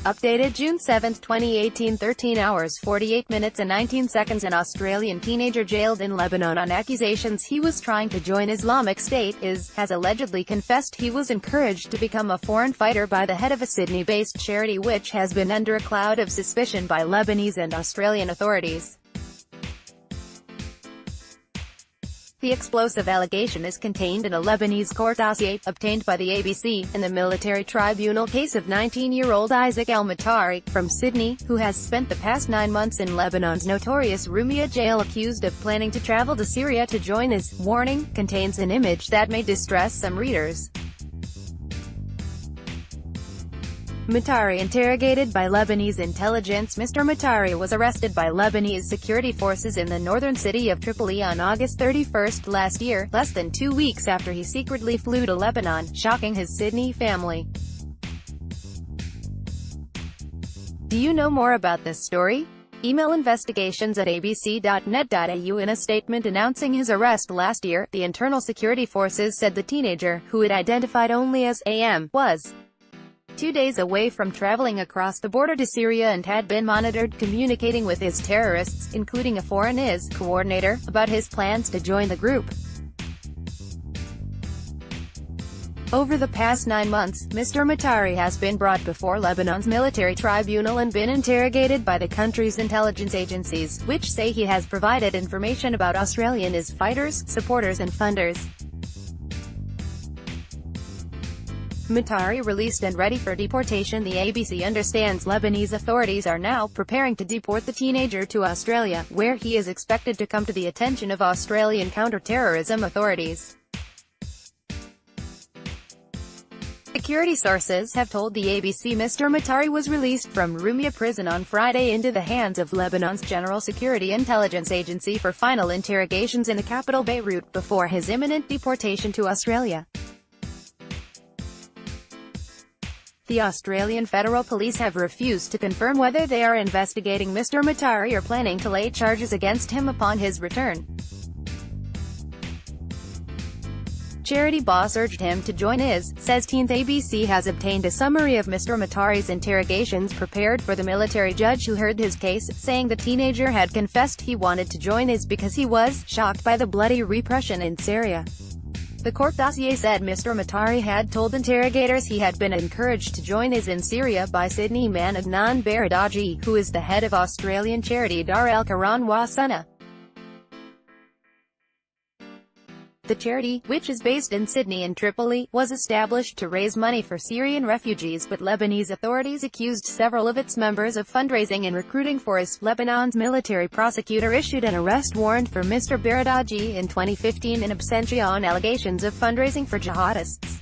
Updated June 7, 2018, 13 hours 48 minutes and 19 seconds. An Australian teenager jailed in Lebanon on accusations he was trying to join Islamic State has allegedly confessed he was encouraged to become a foreign fighter by the head of a Sydney-based charity which has been under a cloud of suspicion by Lebanese and Australian authorities. The explosive allegation is contained in a Lebanese court dossier, obtained by the ABC, in the military tribunal case of 19-year-old Isaak el Matari, from Sydney, who has spent the past 9 months in Lebanon's notorious Rumia jail accused of planning to travel to Syria to join his. Warning, contains an image that may distress some readers. Matari interrogated by Lebanese intelligence. Mr. Matari was arrested by Lebanese security forces in the northern city of Tripoli on August 31 last year, less than 2 weeks after he secretly flew to Lebanon, shocking his Sydney family. Do you know more about this story? Email investigations@abc.net.au. In a statement announcing his arrest last year, the Internal Security Forces said the teenager, who it identified only as AM, was 2 days away from traveling across the border to Syria and had been monitored communicating with his terrorists, including a foreign IS coordinator, about his plans to join the group. Over the past 9 months, Mr. Matari has been brought before Lebanon's military tribunal and been interrogated by the country's intelligence agencies, which say he has provided information about Australian IS fighters, supporters and funders. Matari released and ready for deportation. The ABC understands Lebanese authorities are now preparing to deport the teenager to Australia, where he is expected to come to the attention of Australian counter-terrorism authorities. Security sources have told the ABC Mr. Matari was released from Rumia prison on Friday into the hands of Lebanon's General Security Intelligence Agency for final interrogations in the capital Beirut before his imminent deportation to Australia. The Australian Federal Police have refused to confirm whether they are investigating Mr. Matari or planning to lay charges against him upon his return. Charity boss urged him to join IS, says Teenth. ABC has obtained a summary of Mr. Matari's interrogations prepared for the military judge who heard his case, saying the teenager had confessed he wanted to join IS because he was shocked by the bloody repression in Syria. The court dossier said Mr. Matari had told interrogators he had been encouraged to join IS in Syria by Sydney man Adnan Baradagi, who is the head of Australian charity Dar el Quran wa Sunnah. The charity, which is based in Sydney and Tripoli, was established to raise money for Syrian refugees, but Lebanese authorities accused several of its members of fundraising and recruiting for IS. Lebanon's military prosecutor issued an arrest warrant for Mr. Baradagi in 2015 in absentia on allegations of fundraising for jihadists.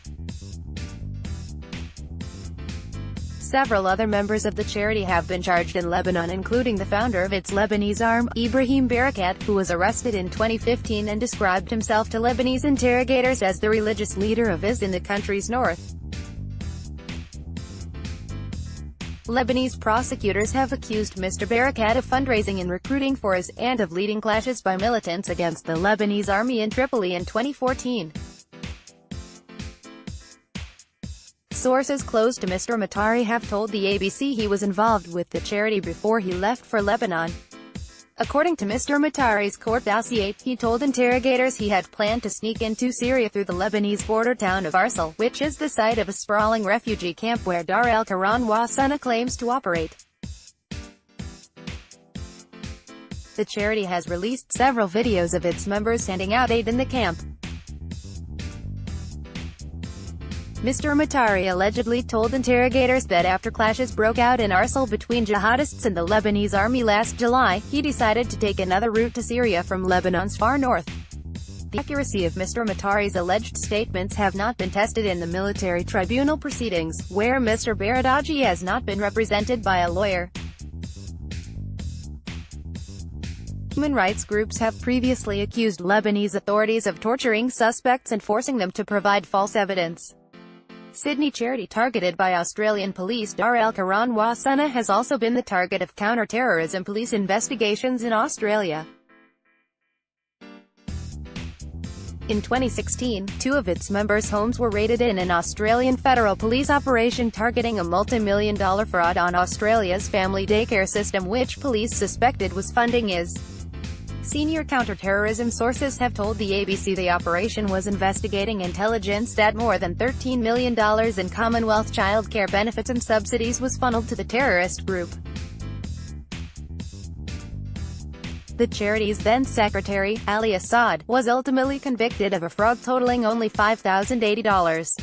Several other members of the charity have been charged in Lebanon, including the founder of its Lebanese arm, Ibrahim Barakat, who was arrested in 2015 and described himself to Lebanese interrogators as the religious leader of IS in the country's north. Lebanese prosecutors have accused Mr. Barakat of fundraising and recruiting for IS, and of leading clashes by militants against the Lebanese army in Tripoli in 2014. Sources close to Mr. Matari have told the ABC he was involved with the charity before he left for Lebanon. According to Mr. Matari's court dossier, he told interrogators he had planned to sneak into Syria through the Lebanese border town of Arsal, which is the site of a sprawling refugee camp where Dar el Quran wa Sunnah claims to operate. The charity has released several videos of its members handing out aid in the camp. Mr. Matari allegedly told interrogators that after clashes broke out in Arsal between jihadists and the Lebanese army last July, he decided to take another route to Syria from Lebanon's far north. The accuracy of Mr. Matari's alleged statements have not been tested in the military tribunal proceedings, where Mr. Baradagi has not been represented by a lawyer. Human rights groups have previously accused Lebanese authorities of torturing suspects and forcing them to provide false evidence. Sydney charity targeted by Australian police Dar el Quran wa Sunnah has also been the target of counter-terrorism police investigations in Australia. In 2016, 2 of its members' homes were raided in an Australian federal police operation targeting a multi-million-dollar fraud on Australia's family daycare system, which police suspected was funding IS. Senior counter-terrorism sources have told the ABC the operation was investigating intelligence that more than $13 million in Commonwealth child care benefits and subsidies was funneled to the terrorist group. The charity's then-secretary, Ali Assad, was ultimately convicted of a fraud totaling only $5,080.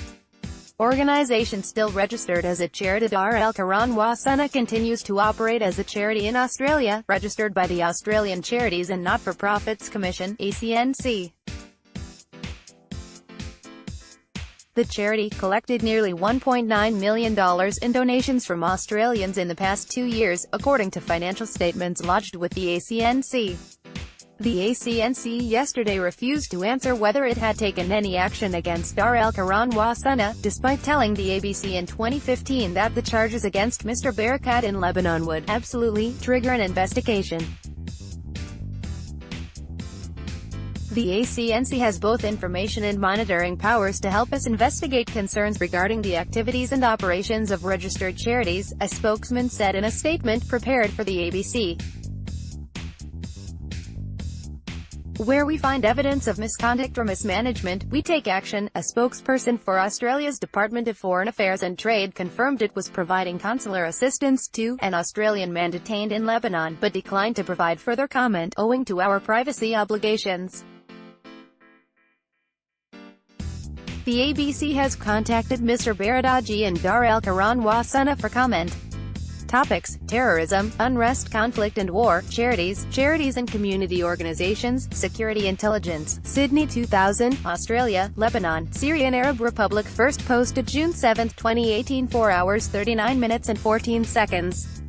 Organization still registered as a charity, Dar El Quran wa Sunnah continues to operate as a charity in Australia, registered by the Australian Charities and Not-for-Profits Commission, ACNC. The charity collected nearly $1.9 million in donations from Australians in the past 2 years, according to financial statements lodged with the ACNC. The ACNC yesterday refused to answer whether it had taken any action against Dar El Quran wa Sunnah, despite telling the ABC in 2015 that the charges against Mr. Barakat in Lebanon would absolutely trigger an investigation. The ACNC has both information and monitoring powers to help us investigate concerns regarding the activities and operations of registered charities, a spokesman said in a statement prepared for the ABC. Where we find evidence of misconduct or mismanagement, we take action, a spokesperson for Australia's Department of Foreign Affairs and Trade confirmed it was providing consular assistance to an Australian man detained in Lebanon, but declined to provide further comment, owing to our privacy obligations. The ABC has contacted Mr. Baradagi and Dar El Quran wa Sunnah for comment. Topics: terrorism, unrest, conflict and war, charities and community organizations, security intelligence. Sydney 2000, Australia, Lebanon, Syrian Arab Republic. First posted June 7, 2018, 4 hours 39 minutes and 14 seconds.